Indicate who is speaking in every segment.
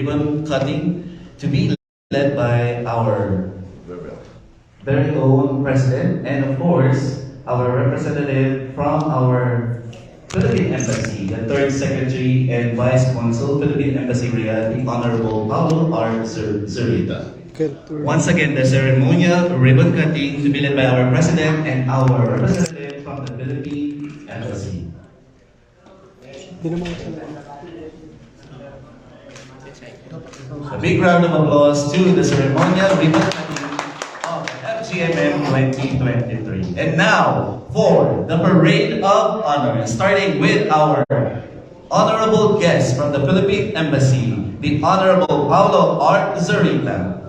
Speaker 1: ribbon cutting to be led by our very own president and of course our representative from our Philippine Embassy, the third secretary and vice consul, Philippine Embassy Riyadh, the Honorable Paulo R. Zurita. Once again, the ceremonial ribbon cutting to be led by our president and our representative from the Philippine Embassy. A big round of applause to the ceremonial ribbon cutting of FGMM 2023. And now, for the Parade of Honor, starting with our honorable guest from the Philippine Embassy, the Honorable Paulo R. Zurita.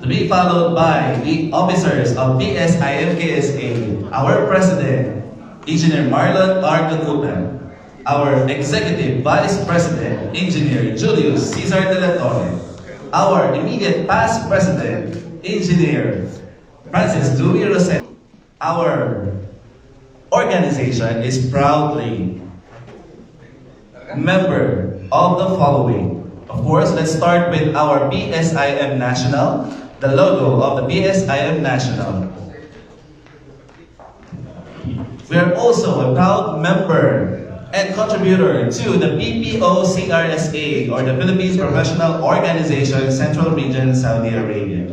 Speaker 1: To be followed by the officers of PSIM KSA, our President, Engineer Marlon R. Gacutan, our Executive Vice President, Engineer Julius Cesar de la Torre, our immediate past President, Engineer Francis Louis Rosette. Our organization is proudly member of the following. Of course, let's start with our PSIM National, the logo of the PSIM National. We are also a proud member and contributor to the PPO-CRSA, or the Philippines Professional Organization, Central Region, Saudi Arabia.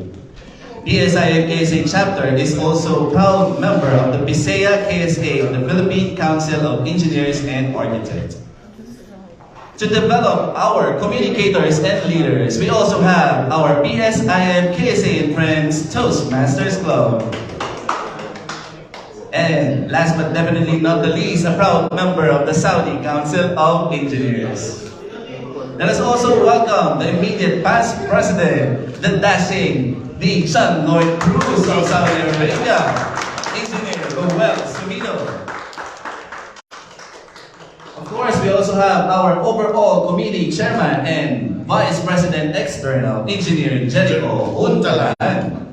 Speaker 1: PSIM KSA chapter is also a proud member of the KSA, the Philippine Council of Engineers and Architects. To develop our communicators and leaders, we also have our PSIM KSA and Friends Toastmasters Club. And last but definitely not the least, a proud member of the Saudi Council of Engineers. Let us also welcome the immediate past president, the dashing, the Sun Lloyd Cruz of Saudi Arabia, Engineer Goel Sumino. Of course, we also have our overall committee chairman and vice president external, Engineer Jericho Untalan.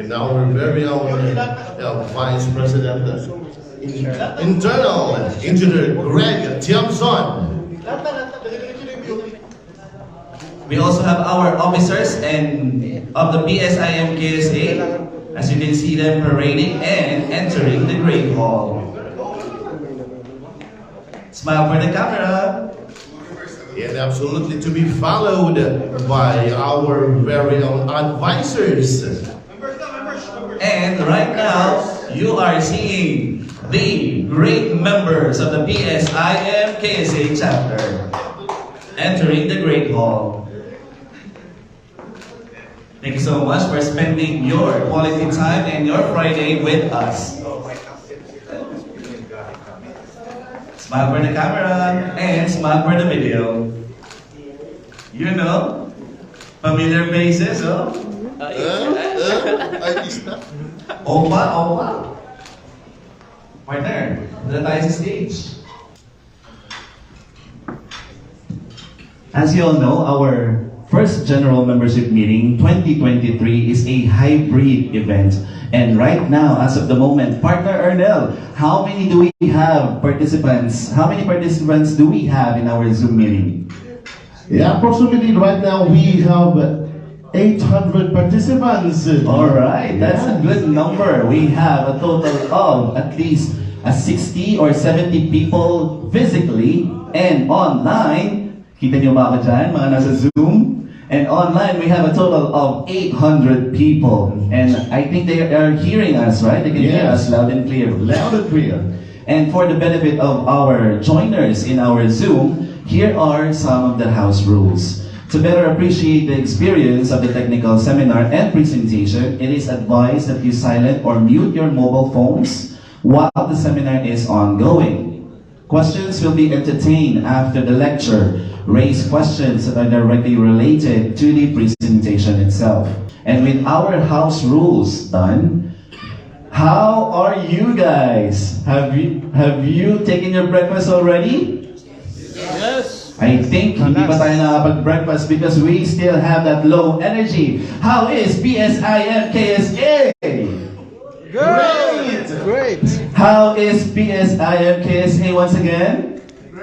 Speaker 2: And our very own Vice President, Internal Engineer Greg Tiamson.
Speaker 1: We also have our officers and of the PSIM KSA, as you can see them parading and entering the Great Hall. Smile for the camera.
Speaker 2: And absolutely to be followed by our very own advisors.
Speaker 1: And right now, you are seeing the great members of the PSIM KSA chapter entering the Great Hall. Thank you so much for spending your quality time and your Friday with us. Smile for the camera and smile for the video. You know, familiar faces, oh? Opa. Partner, doon tayo sa stage. As you all know, our first general membership meeting 2023 is a hybrid event. And right now, as of the moment, Partner Ernel, how many do we have participants? How many participants do we have in our Zoom meeting?
Speaker 2: Yeah, approximately right now we have 800 participants.
Speaker 1: Alright, that's a good number. We have a total of at least 60 or 70 people physically and online. Kita nyo ba ako dyan, mga nasa Zoom? And online, we have a total of 800 people. And I think they are hearing us, right? They can hear us loud and clear.
Speaker 2: Loud and clear.
Speaker 1: And for the benefit of our joiners in our Zoom, here are some of the house rules. To better appreciate the experience of the technical seminar and presentation, it is advised that you silent or mute your mobile phones while the seminar is ongoing. Questions will be entertained after the lecture. Raise questions that are directly related to the presentation itself. And with our house rules done, how are you guys? Have you taken your breakfast already?
Speaker 3: Yes.
Speaker 1: I think hindi pa tayo nakapag-breakfast because we still have that low energy. How is PSIM KSA?
Speaker 3: Great!
Speaker 1: How is PSIM KSA once again?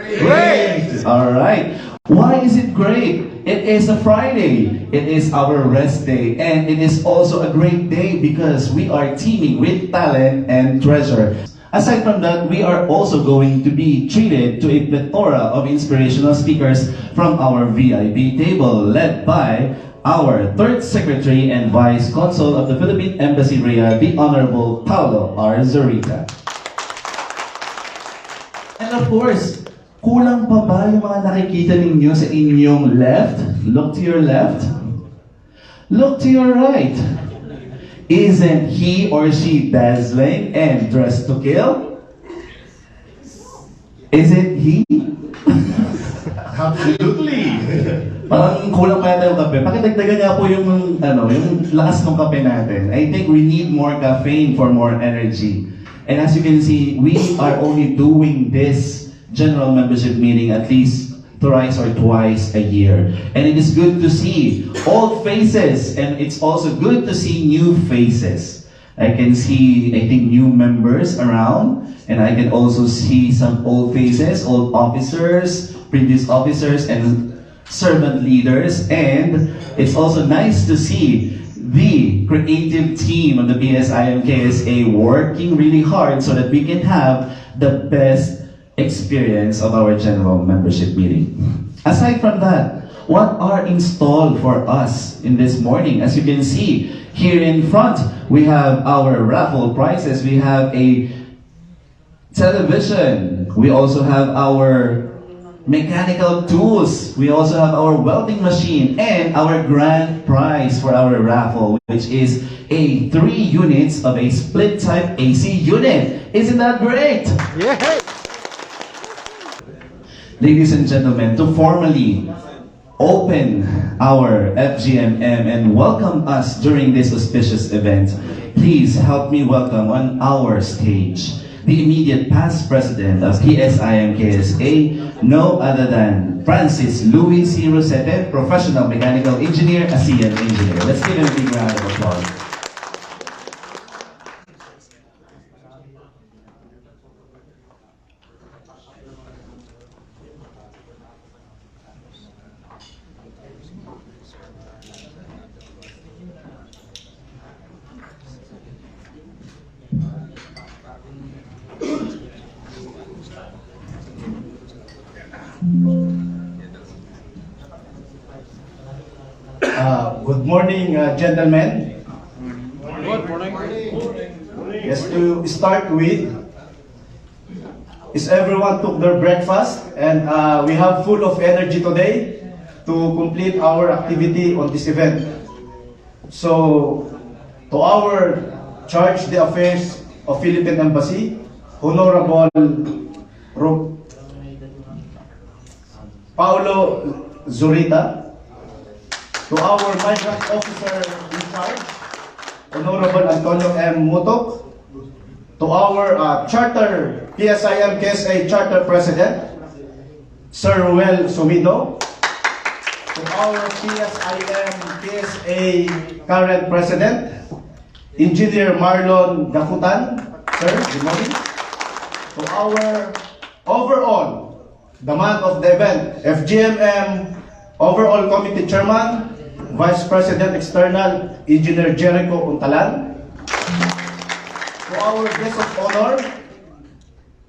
Speaker 1: Great! Alright. Why is it great? It is a Friday. It is our rest day. And it is also a great day because we are teaming with talent and treasure. Aside from that, we are also going to be treated to a plethora of inspirational speakers from our VIP table, led by our third secretary and vice consul of the Philippine Embassy Riyadh, the Honorable Paulo R. Zurita. And of course, kulang pa ba yung mga nakikita ninyo sa inyong left? Look to your left. Look to your right. Isn't he or she dazzling and dressed to kill? Isn't he?
Speaker 2: Absolutely.
Speaker 1: Parang kulang pa yata yung kape. Pakidagdagan niya po yung lakas ng kape natin. I think we need more caffeine for more energy. And as you can see, we are only doing this general membership meeting at least thrice or twice a year. And it is good to see old faces, and it's also good to see new faces. I can see, I think, new members around, and I can also see some old faces, old officers, previous officers, and servant leaders. And it's also nice to see the creative team of the PSIM KSA working really hard so that we can have the best experience of our general membership meeting. Aside from that, what are installed for us in this morning? As you can see, here in front, we have our raffle prizes. We have a television. We also have our mechanical tools. We also have our welding machine and our grand prize for our raffle, which is a 3 units of a split type AC unit. Isn't that great?
Speaker 3: Yeah.
Speaker 1: Ladies and gentlemen, to formally open our FGMM and welcome us during this auspicious event, please help me welcome on our stage the immediate past president of PSIM KSA, no other than Francis Louis C. Rosete, professional mechanical engineer, ASEAN engineer. Let's give him a big round of applause.
Speaker 4: Good morning, gentlemen.
Speaker 3: Good morning.
Speaker 4: Yes, to start with, is everyone took their breakfast, and we have full of energy today to complete our activity on this event. So, to our charge the affairs of Philippine Embassy, Honorable Paulo Zurita, to our migrant officer in charge, Honorable Antonio M. Mutok, to our charter PSIM KSA Charter President, Sir Ruel Sumido, to our PSIM KSA current President, Engineer Marlon Dakutan. Sir, good morning. To our overall, the man of the event, FGMM Overall Committee Chairman, Vice President External, Engineer Jericho Untalan. To our guest of honor,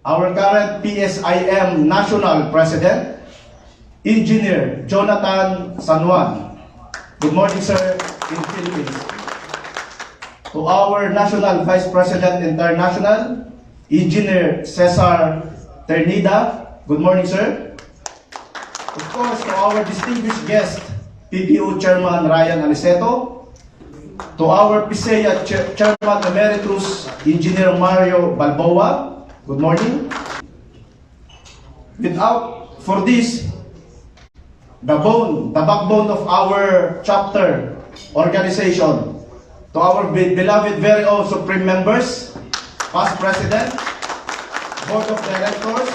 Speaker 4: our current PSIM National President, Engineer Jonathan San Juan. Good morning, sir, in Philippines. To our National Vice President International, Engineer Cesar Ternida. Good morning, sir. Of course, to our distinguished guest, PPO Chairman Ryan Aniceto, to our PSEA Chairman Emeritus Engineer Mario Balboa, good morning. For this, the backbone of our chapter organization, to our beloved very own Supreme Members, Past President, Board of Directors,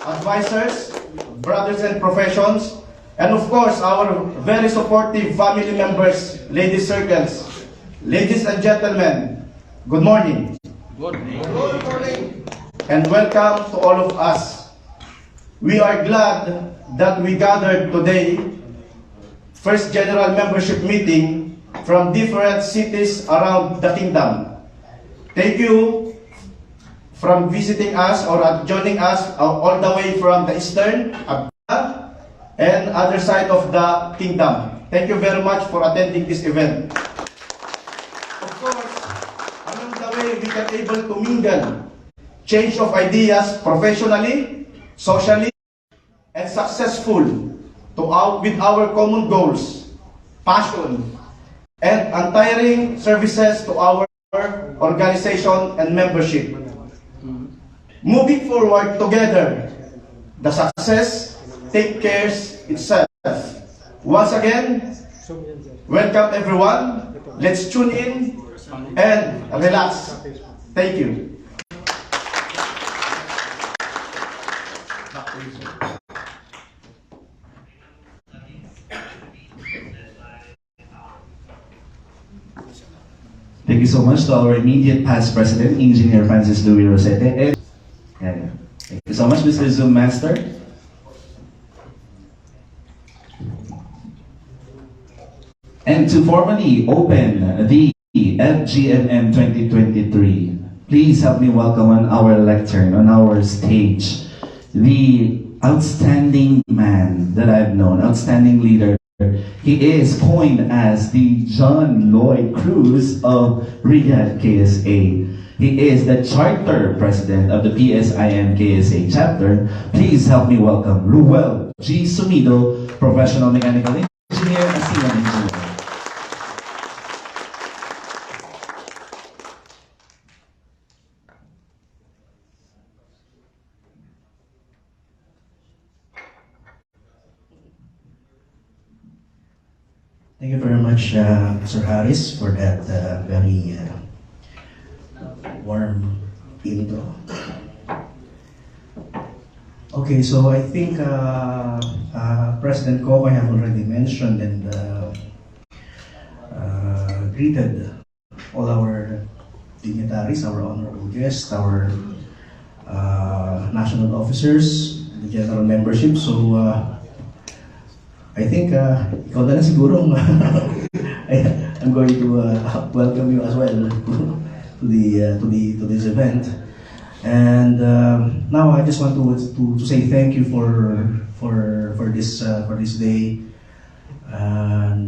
Speaker 4: Advisors, brothers and professions, and of course, our very supportive family members, ladies circles. Ladies and gentlemen, good morning.
Speaker 3: Good morning.
Speaker 4: Good morning. And welcome to all of us. We are glad that we gathered today, first general membership meeting from different cities around the kingdom. Thank you from visiting us or joining us all the way from the eastern and other side of the kingdom. Thank you very much for attending this event. Of course, along the way we can able to mingle, change of ideas professionally, socially, and successful with our common goals, passion, and untiring services to our organization and membership. Moving forward together, the success take care itself. Once again, welcome everyone. Let's tune in and relax. Thank you.
Speaker 1: Thank you so much to our immediate past president, Engineer Francis Louis Rosete. And thank you so much, Mr. Zoom Master. And to formally open the FGMM 2023, please help me welcome on our lectern, on our stage, the outstanding man that I've known, outstanding leader. He is coined as the John Lloyd Cruz of Riyadh KSA. He is the charter president of the PSIM KSA chapter. Please help me welcome Ruel G. Sumido, professional mechanical engineer, Asian engineer.
Speaker 5: Thank you very much, Sir Harris, for that very warm intro. Okay, so I think President Coco have already mentioned and greeted all our dignitaries, our honorable guests, our national officers, the general membership. So I think ikaw na lang siguro I'm going to welcome you as well to this event. And now I just want to say thank you for this day, and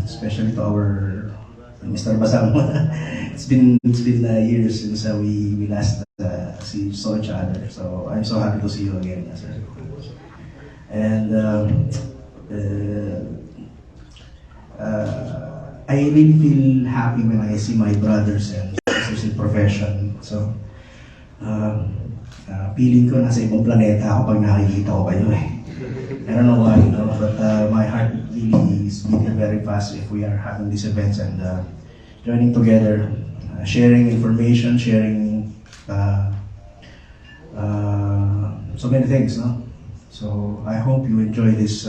Speaker 5: especially to our Mr. Basam. it's been years since we last saw each other. So I'm so happy to see you again, sir. And I really feel happy when I see my brothers and sisters in profession. So, feeling ko nasa ibang planeta ako pag nakikita ko kayo eh. I don't know why, but my heart really is beating very fast if we are having these events and joining together, sharing information, sharing so many things, no? So I hope you enjoy this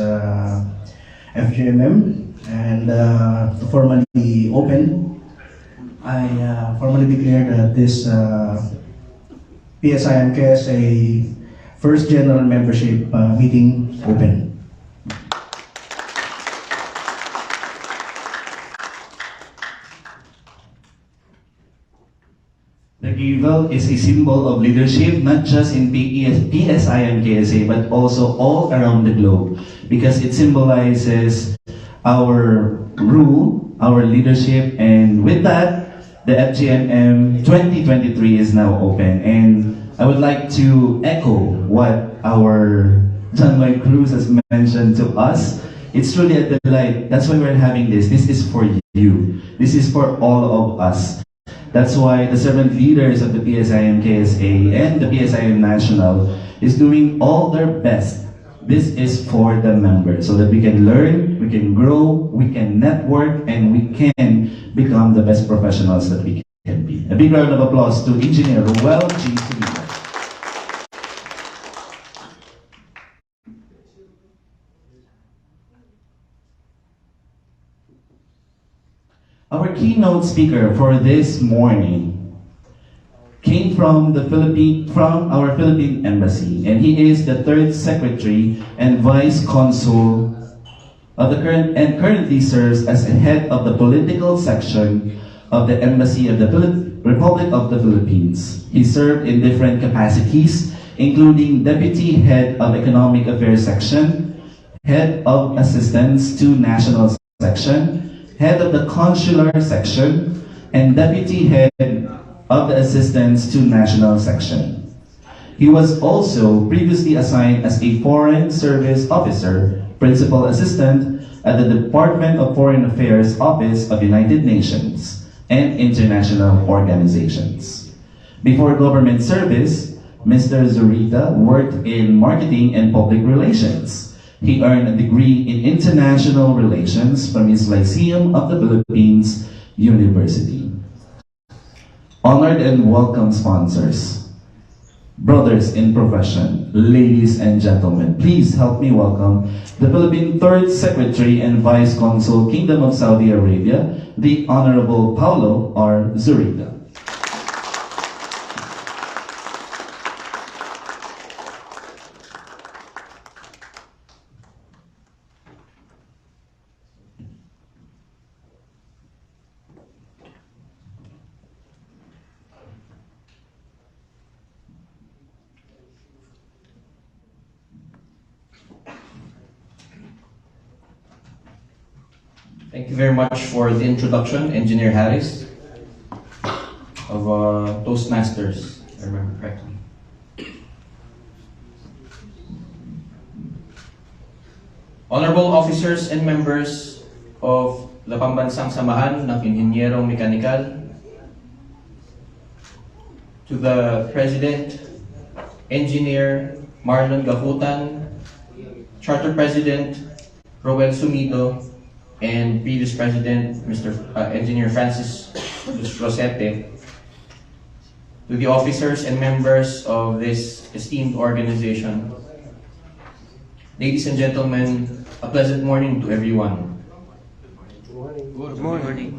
Speaker 5: FGMM, and to formally open, I formally declare that this PSIM KSA first general membership meeting open.
Speaker 1: The givel is a symbol of leadership, not just in PSIM KSA, but also all around the globe, because it symbolizes our rule, our leadership, and with that, the FGMM 2023 is now open. And I would like to echo what our John Lloyd Cruz has mentioned to us. It's truly a delight. That's why we're having this. This is for you. This is for all of us. That's why the servant leaders of the PSIM KSA and the PSIM National is doing all their best. This is for the members so that we can learn, we can grow, we can network, and we can become the best professionals that we can be. A big round of applause to Engineer Ruel G. Sumido. Our keynote speaker for this morning came from our Philippine embassy, and he is the third secretary and vice consul of the currently serves as the head of the political section of the embassy of the Republic of the Philippines. He served in different capacities, including deputy head of economic affairs section, head of assistance to national section, head of the consular section, and deputy head of the assistance to national section. He was also previously assigned as a foreign service officer, principal assistant at the Department of Foreign Affairs Office of United Nations and international organizations. Before government service, Mr. Zurita worked in marketing and public relations. He earned a degree in international relations from his Lyceum of the Philippines University. Honored and welcome sponsors, brothers in profession, ladies and gentlemen, please help me welcome the Philippine Third Secretary and Vice Consul, Kingdom of Saudi Arabia, the Honorable Paulo R. Zurita.
Speaker 6: Thank you very much for the introduction, Engineer Harris of Toastmasters, if I remember correctly. Honorable officers and members of the Pambansang Samahan ng Inhenyero Mekanikal, to the President, Engineer Marlon Gahutan, Charter President Roel Sumido, and previous President, Mr. Engineer Francis Rosete, to the officers and members of this esteemed organization. Ladies and gentlemen, a pleasant morning to everyone.
Speaker 3: Good morning.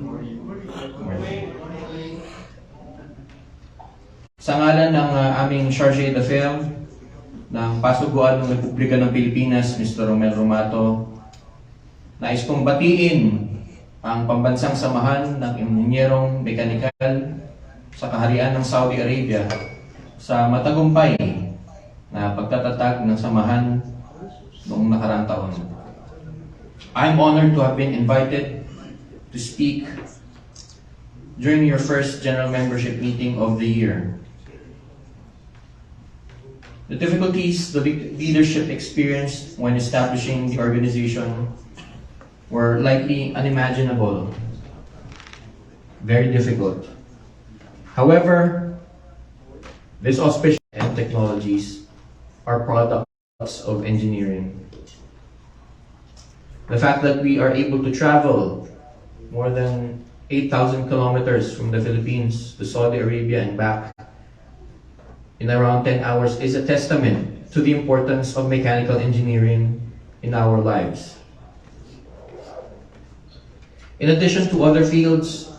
Speaker 6: Sa ngalan ng aming Charge d'Affaires ng Pasuguan ng Republika ng Pilipinas, Mr. Romel Romato, nais kong batiin ang Pambansang Samahan ng Inhenyerong Mekanikal sa Kaharian ng Saudi Arabia sa matagumpay na pagtatatag ng samahan noong nakaraang taon. I'm honored to have been invited to speak during your first general membership meeting of the year. The difficulties the leadership experienced when establishing the organization were likely unimaginable, very difficult. However, these auspicious and technologies are products of engineering. The fact that we are able to travel more than 8,000 kilometers from the Philippines to Saudi Arabia and back in around 10 hours is a testament to the importance of mechanical engineering in our lives. In addition to other fields,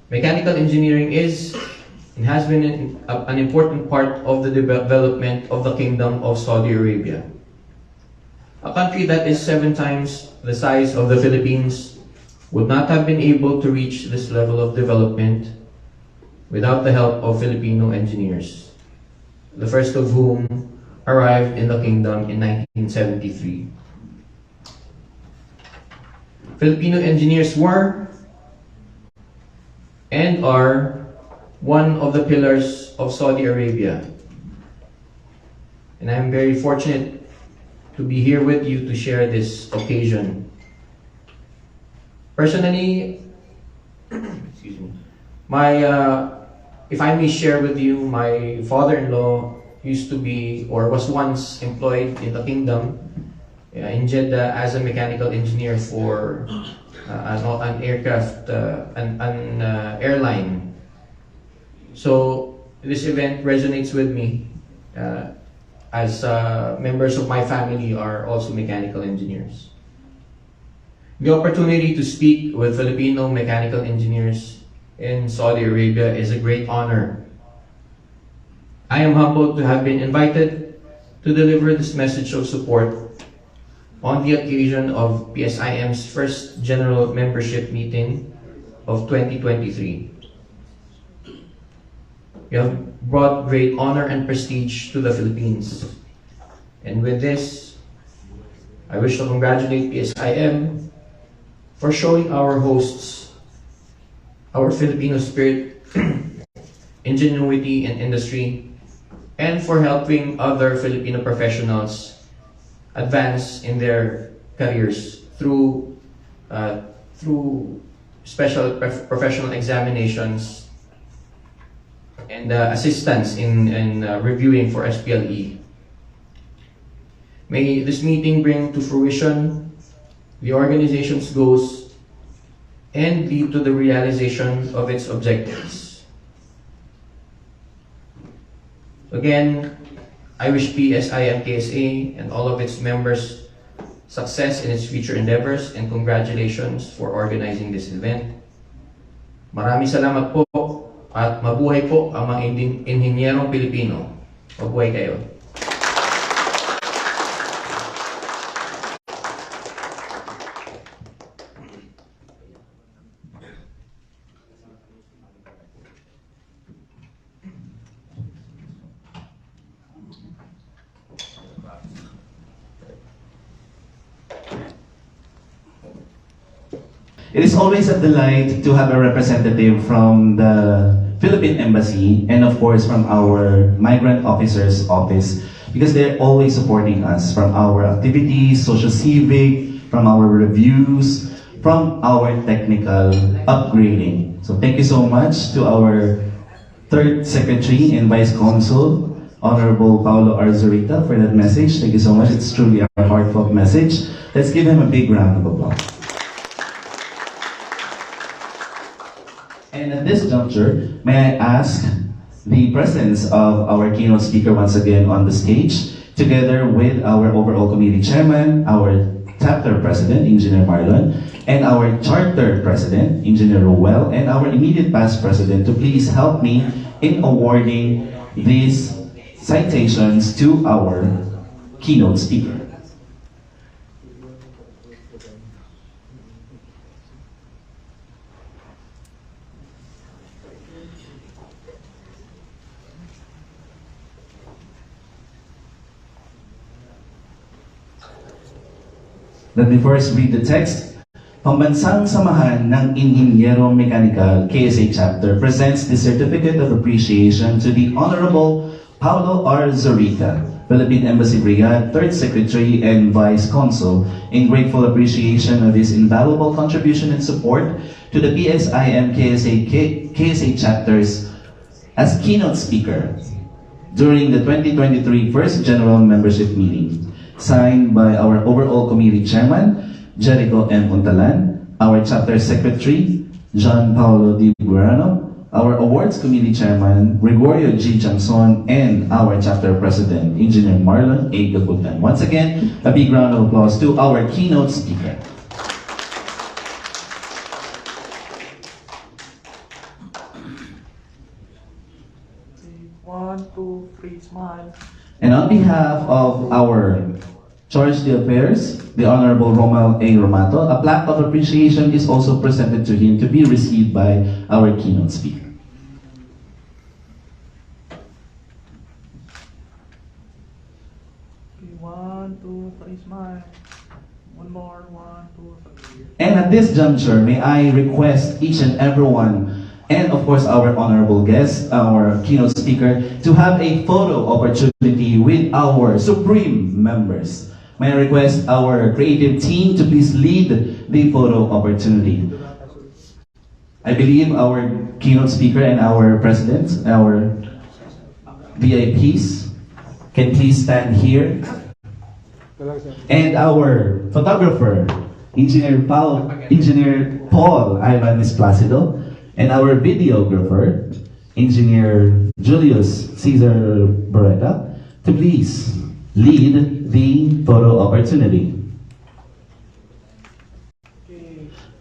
Speaker 6: mechanical engineering is and has been an important part of the development of the Kingdom of Saudi Arabia. A country that is 7 times the size of the Philippines would not have been able to reach this level of development without the help of Filipino engineers, the first of whom arrived in the kingdom in 1973. Filipino engineers were and are one of the pillars of Saudi Arabia. And I'm very fortunate to be here with you to share this occasion. Personally, excuse me, if I may share with you, my father-in-law used to be or was once employed in the kingdom in Jeddah as a mechanical engineer for an aircraft, an airline. So this event resonates with me as members of my family are also mechanical engineers. The opportunity to speak with Filipino mechanical engineers in Saudi Arabia is a great honor I am humbled to have been invited to deliver this message of support on the occasion of PSIM's first General Membership Meeting of 2023. You have brought great honor and prestige to the Philippines. And with this, I wish to congratulate PSIM for showing our hosts our Filipino spirit, ingenuity in industry, and for helping other Filipino professionals advance in their careers through special professional examinations and assistance in reviewing for SPLE. May this meeting bring to fruition the organization's goals and lead to the realization of its objectives. Again, I wish PSIM KSA and all of its members success in its future endeavors, and congratulations for organizing this event. Maraming salamat po at mabuhay po ang mga inhenyerong Pilipino. Mabuhay kayo.
Speaker 1: It is always a delight to have a representative from the Philippine Embassy and of course from our Migrant Officers Office, because they're always supporting us from our activities, social civic, from our reviews, from our technical upgrading. So thank you so much to our Third Secretary and Vice Consul, Honorable Paulo Arzurita, for that message. Thank you so much. It's truly a heartfelt message. Let's give him a big round of applause. And at this juncture, may I ask the presence of our keynote speaker once again on the stage, together with our overall committee chairman, our chapter president, Engineer Marlon, and our charter president, Engineer Ruel, and our immediate past president to please help me in awarding these citations to our keynote speaker. Let me first read the text. Pambansang Samahan ng Inhenyero Mekanikal, KSA Chapter, presents the Certificate of Appreciation to the Honorable Paulo R. Zorica, Philippine Embassy Riyadh, Third Secretary and Vice Consul, in grateful appreciation of his invaluable contribution and support to the PSIM KSA Chapters as keynote speaker during the 2023 First General Membership Meeting. Signed by our overall committee chairman, Jericho M. Untalan, our chapter secretary, John Paulo D. Guarano, our awards committee chairman, Gregorio G. Jamson, and our chapter president, Engineer Marlon A. Gaputan. Once again, a big round of applause to our keynote speaker.
Speaker 3: One, two, three, smile.
Speaker 1: And on behalf of our Charge d'Affaires, the Honorable Romel A. Romato, a plaque of appreciation is also presented to him to be received by our keynote speaker.
Speaker 3: One, two, three, smile. One more, one, two, three.
Speaker 1: And at this juncture, may I request each and everyone, and of course our honorable guest, our keynote speaker, to have a photo opportunity with our supreme members. May I request our creative team to please lead the photo opportunity. I believe our keynote speaker and our president, our VIPs, can please stand here. And our photographer, Engineer Paul Ivan Esplacido, and our videographer, Engineer Julius Cesar Beretta, to please lead the photo opportunity.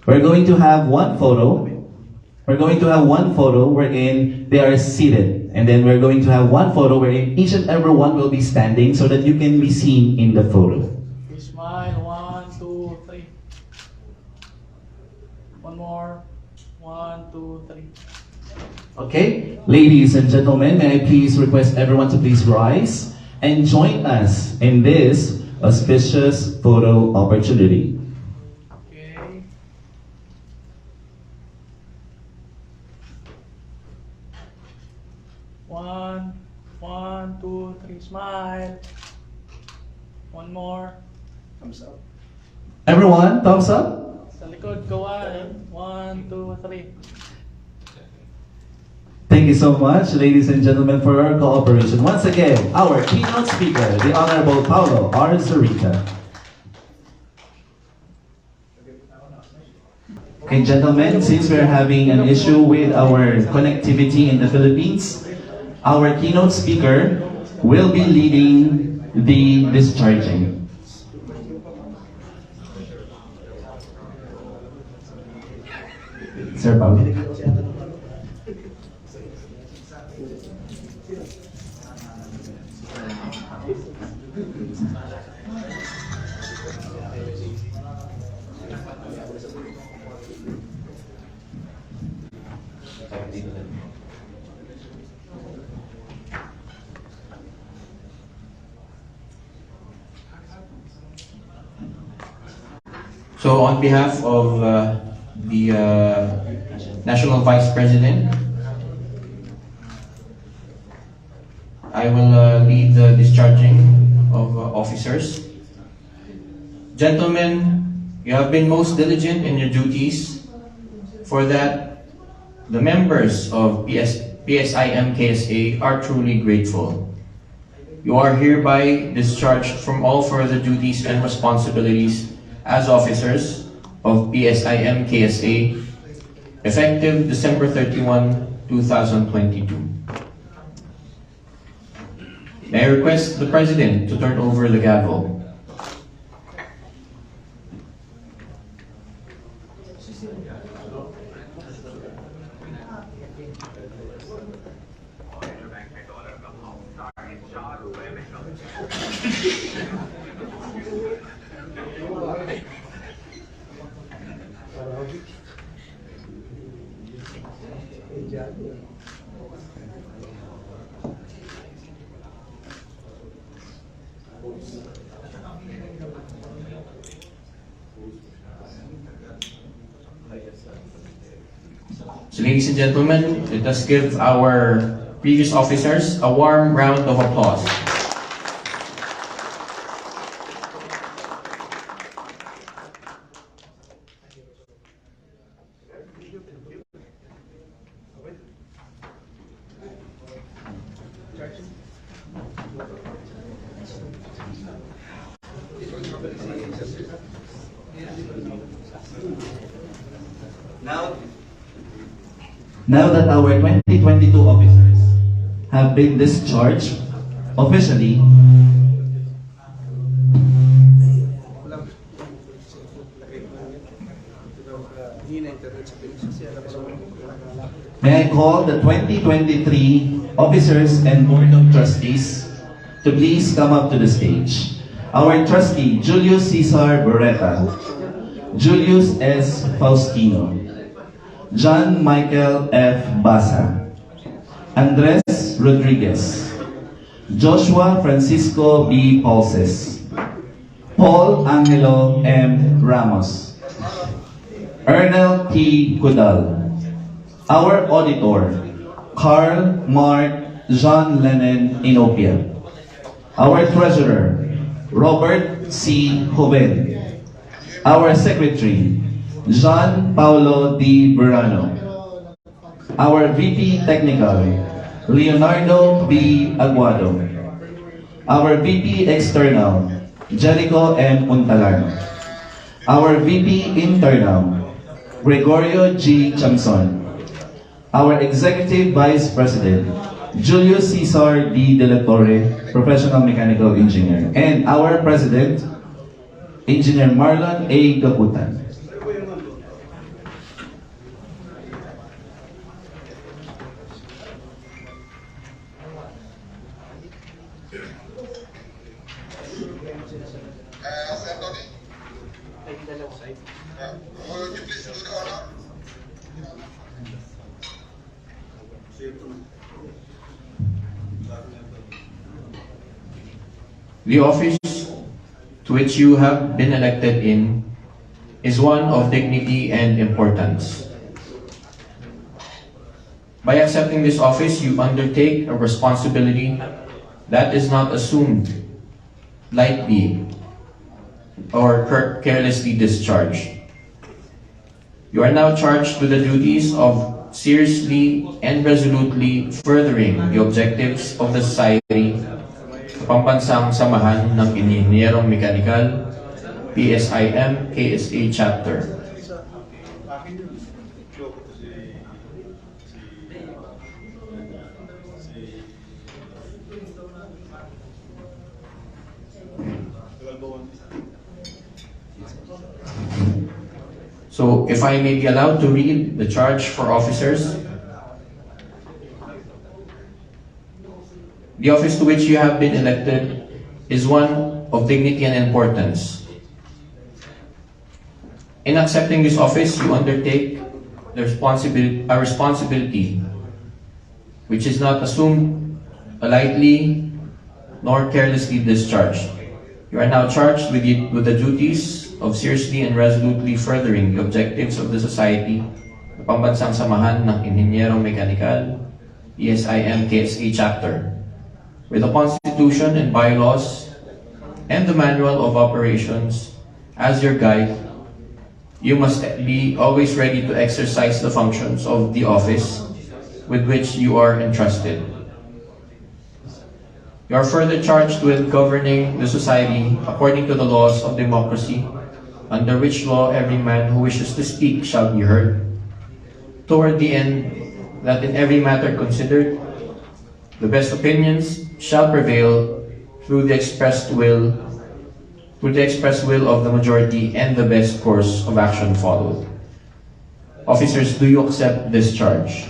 Speaker 1: We're going to have one photo We're going to have one photo wherein they are seated. And then we're going to have one photo wherein each and every one will be standing so that you can be seen in the photo.
Speaker 3: Smile. 1, 2, 3. One more. 1, 2, 3.
Speaker 1: Okay, ladies and gentlemen, may I please request everyone to please rise and join us in this auspicious photo opportunity.
Speaker 3: Okay. One, two, three. Smile. One more.
Speaker 5: Thumbs up.
Speaker 1: Everyone, thumbs up.
Speaker 3: Sa likod, gawan. 1, 2, 3.
Speaker 1: Thank you so much, ladies and gentlemen, for your cooperation. Once again, our keynote speaker, the Honorable Paulo R. Zurita. Okay, gentlemen, since we're having an issue with our connectivity in the Philippines, our keynote speaker will be leading the discharging. Sir Paulo.
Speaker 6: So on behalf of the National Vice President, I will lead the discharging of officers. Gentlemen, you have been most diligent in your duties. For that, the members of PSIM KSA are truly grateful. You are hereby discharged from all further duties and responsibilities as officers of PSIM KSA, effective December 31, 2022. May I request the President to turn over the gavel. So ladies and gentlemen, let us give our previous officers a warm round of applause.
Speaker 1: Now that our 2022 officers have been discharged officially, may I call the 2023 officers and board of trustees to please come up to the stage. Our trustee, Julius Cesar Beretta, Julius S. Faustino, John Michael F. Basa, Andres Rodriguez, Joshua Francisco B. Paulses, Paul Angelo M. Ramos, Ernel T. Kudal, our auditor, Carl Mark John Lennon Inopia, our treasurer, Robert C. Joven, our secretary, John Paulo D. Burano, our VP Technical, Leonardo B. Aguado, our VP External, Jericho M. Puntalan, our VP Internal, Gregorio G. Chamson, our Executive Vice President, Julius Cesar D. De La Torre, Professional Mechanical Engineer, and our President, Engineer Marlon A. Gaputan.
Speaker 6: The office to which you have been elected in is one of dignity and importance. By accepting this office, you undertake a responsibility that is not assumed lightly or carelessly discharged. You are now charged with the duties of seriously and resolutely furthering the objectives of the society, Pambansang Samahan ng Inhenyerong Mekanikal, PSIM, KSA chapter. So, if I may be allowed to read the charge for officers. The office to which you have been elected is one of dignity and importance. In accepting this office, you undertake a responsibility which is not assumed lightly nor carelessly discharged. You are now charged with the duties of seriously and resolutely furthering the objectives of the society, the Pambansang Samahan ng Inhenyero Mekanikal, PSIM KSA chapter. With the Constitution and bylaws and the Manual of Operations as your guide, you must be always ready to exercise the functions of the office with which you are entrusted. You are further charged with governing the society according to the laws of democracy, under which law every man who wishes to speak shall be heard, toward the end that in every matter considered, the best opinions shall prevail through the expressed will of the majority and the best course of action followed. Officers, do you accept this charge?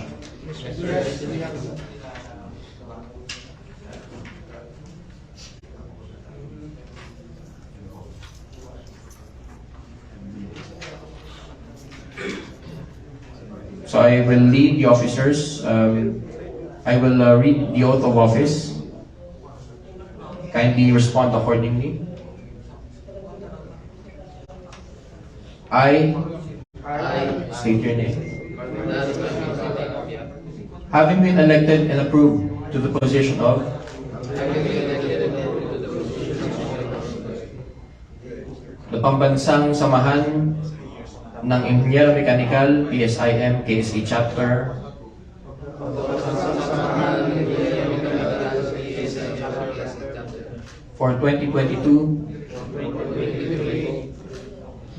Speaker 6: So I will lead the officers. I will read the oath of office. Kindly respond accordingly. I state your name. Having been elected and approved to the position of the Pambansang Samahan ng Inhenyero Mekanikal, PSIM, KSA chapter, for 2022,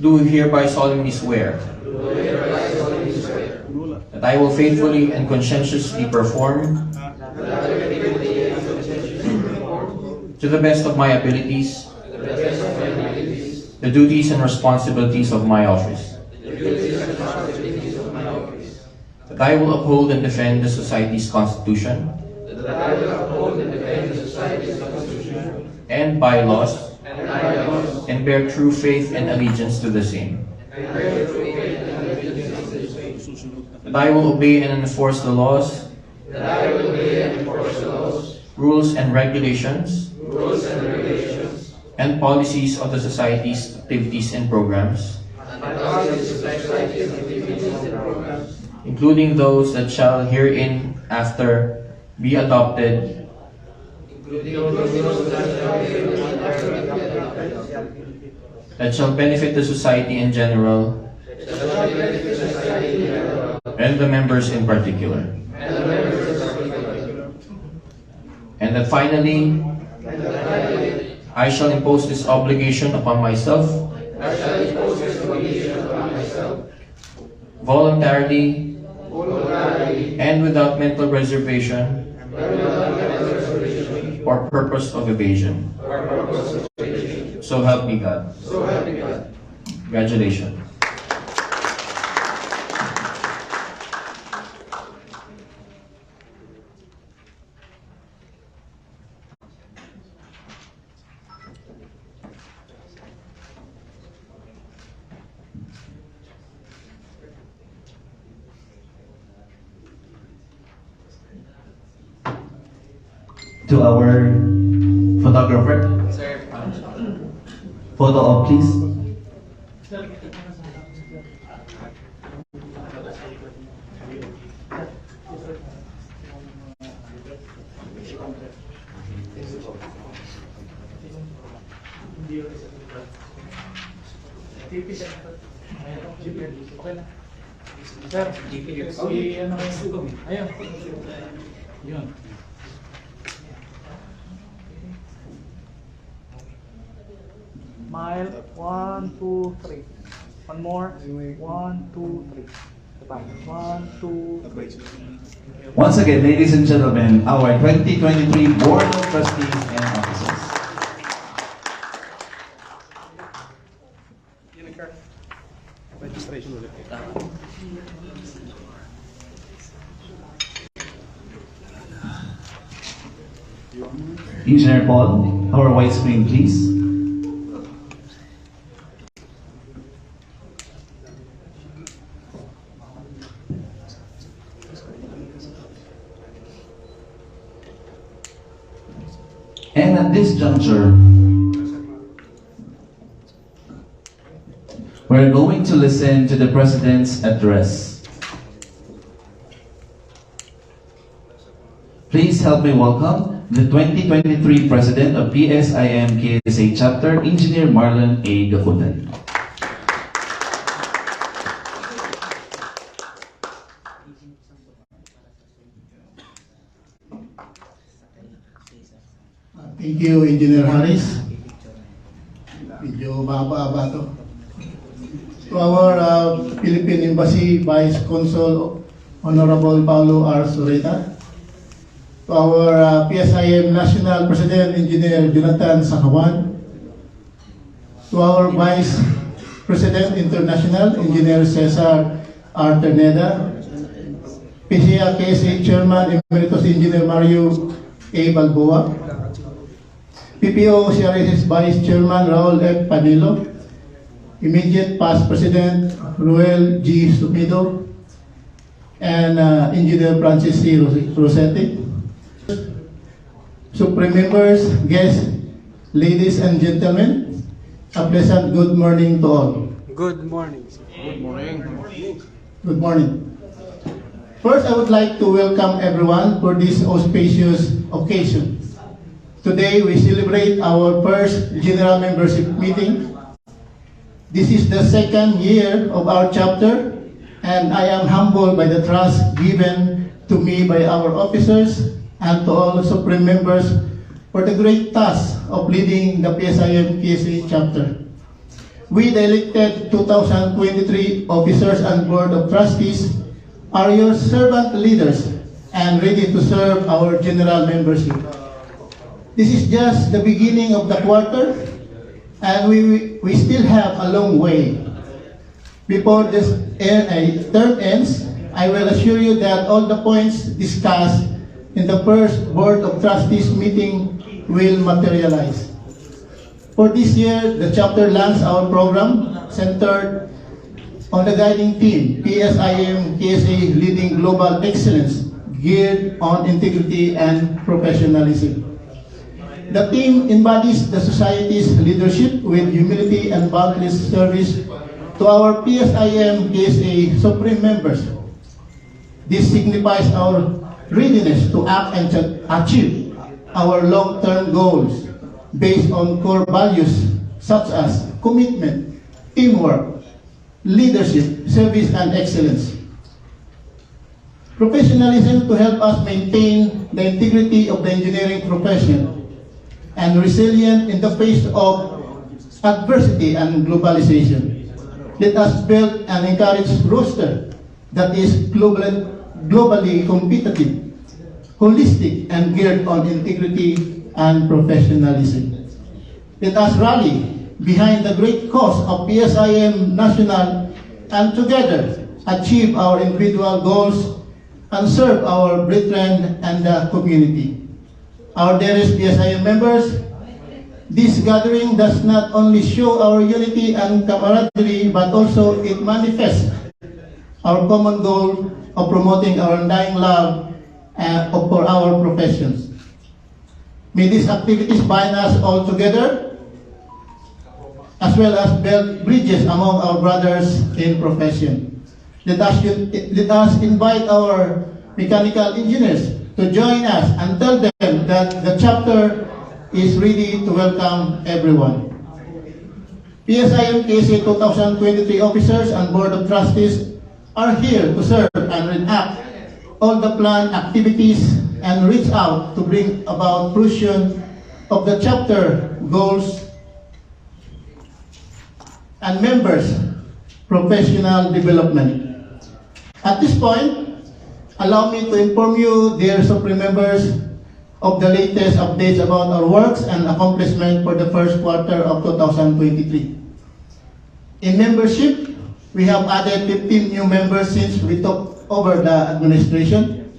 Speaker 6: do hereby solemnly swear that I will faithfully and conscientiously perform to the best of my abilities the duties and responsibilities of my office. That I will uphold and defend the society's constitution and bylaws and bear true faith and allegiance to the same. That I will obey and enforce the laws, rules and regulations, and policies of the society's activities and programs, including those that shall hereinafter be adopted that shall benefit the society in general and the members in particular. And that finally, I shall impose this obligation upon myself voluntarily and without mental reservation or purpose of evasion. So help me God. Congratulations.
Speaker 1: To our photographer. Photo op, please.
Speaker 3: Okay na. Sir, si ano, ayun. Yun. Smile. 1, 2, 3. One more. 1, 2, 3. 1, 2, 3.
Speaker 1: Once again, ladies and gentlemen, our 2023 Board of Trustees and Officers. Engineer Paul, our white screen, please. And at this juncture, we're going to listen to the President's address. Please help me welcome the 2023 President of PSIM KSA Chapter, Engineer Marlon A. Gakutan.
Speaker 7: Thank you, Engineer Harris. Medyo mahaba-haba to. To our Philippine Embassy Vice Consul, Honorable Paulo R. Sureta. To our PSIM National President, Engineer Jonathan Sakawan. To our Vice President International, Engineer Cesar R. Terneda. PCA KSA Chairman Emeritus Engineer Mario A. Balboa. PPO CRS's Vice Chairman Raul F. Panilo, immediate past President Ruel G. Sumido, and Engineer Francis C. Rossetti. Supreme members, guests, ladies and gentlemen, a pleasant good morning to all.
Speaker 3: Good morning.
Speaker 7: Good morning. First, I would like to welcome everyone for this auspicious occasion. Today, we celebrate our first General Membership Meeting. This is the second year of our chapter, and I am humbled by the trust given to me by our officers and to all Supreme Members for the great task of leading the PSIM KSA chapter. We, the elected 2023 officers and Board of Trustees, are your servant leaders and ready to serve our General Membership. This is just the beginning of the quarter, and we still have a long way. Before this term ends, I will assure you that all the points discussed in the first Board of Trustees meeting will materialize. For this year, the chapter launched our program centered on the guiding theme, PSIM KSA Leading Global Excellence, geared on integrity and professionalism. The theme embodies the society's leadership with humility and boundless service to our PSIM KSA Supreme Members. This signifies our readiness to act and to achieve our long-term goals based on core values such as commitment, teamwork, leadership, service, and excellence. Professionalism to help us maintain the integrity of the engineering profession and resilient in the face of adversity and globalization. Let us build and encourage roster that is globally competitive, holistic, and geared on integrity and professionalism. Let us rally behind the great cause of PSIM National and together achieve our individual goals and serve our brethren and the community. Our dearest PSIM members, this gathering does not only show our unity and camaraderie, but also it manifests our common goal of promoting our undying love for our professions. May these activities bind us all together as well as build bridges among our brothers in profession. Let us invite our mechanical engineers to join us and tell them that the chapter is ready to welcome everyone. PSIM KSA 2023 officers and Board of Trustees are here to serve and reenact all the planned activities and reach out to bring about fruition of the chapter goals and members' professional development. At this point, allow me to inform you, dear Supreme members, of the latest updates about our works and accomplishment for the first quarter of 2023. In membership, we have added 15 new members since we took over the administration.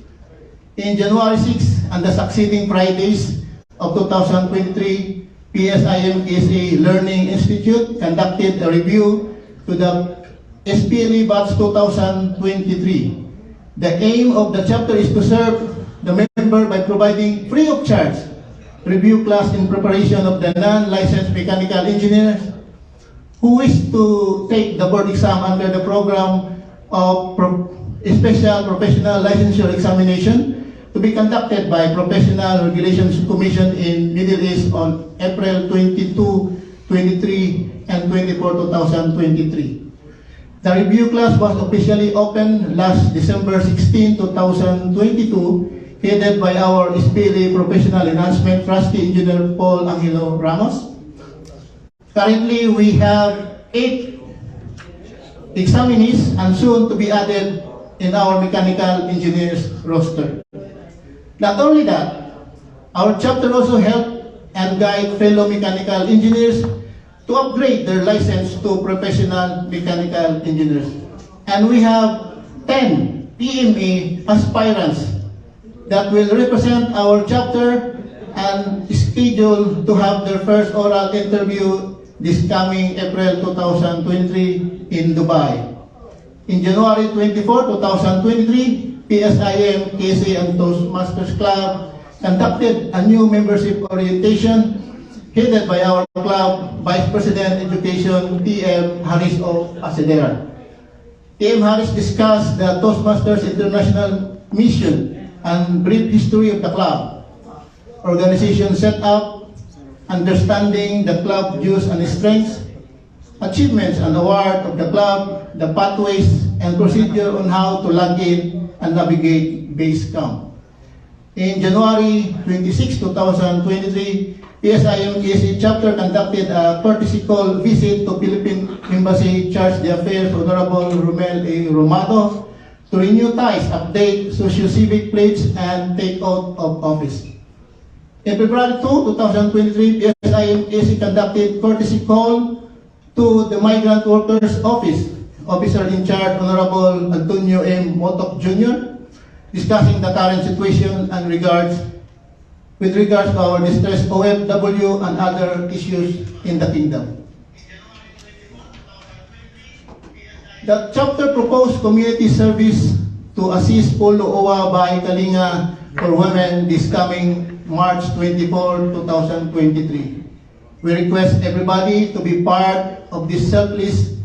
Speaker 7: In January 6 and the succeeding Fridays of 2023, PSIM KSA Learning Institute conducted a review to the SPLE Batch 2023. The aim of the chapter is to serve the member by providing free of charge review class in preparation of the non-licensed mechanical engineers who wish to take the board exam under the program of Special Professional Licensure Examination to be conducted by Professional Regulations Commission in Middle East on April 22, 23, and 24, 2023. The review class was officially opened last December 16, 2022, headed by our SPLE Professional Enhancement Trustee Engineer Paul Angelo Ramos. Currently, we have 8 examinees and soon to be added in our mechanical engineers roster. Not only that, our chapter also help and guide fellow mechanical engineers to upgrade their license to professional mechanical engineers. And we have 10 PMA aspirants that will represent our chapter and scheduled to have their first oral interview this coming April 2023 in Dubai. In January 24, 2023, PSIM, KSA, and Toastmasters Club conducted a new membership orientation headed by our club Vice President Education, TM Harris of Asedera. TM Harris discussed the Toastmasters International mission and brief history of the club, organization setup, understanding the club views and strengths, achievements and award of the club, the pathways and procedure on how to log in and navigate base camp. In January 26, 2023, PSIM KSA chapter conducted a courtesy call visit to Philippine Embassy Charge d'Affaires Honorable Romel A. Romado to renew ties, update socio-civic pledge, and take out of office. In February 2, 2023, PSIM KSA conducted courtesy call to the Migrant Workers Office, Officer in Charge Honorable Antonio M. Motok Jr., discussing the current situation and with regards to our distressed OFW and other issues in the kingdom. The chapter proposed community service to assist Polo Owa by Kalinga for women this coming March 24, 2023. We request everybody to be part of this selfless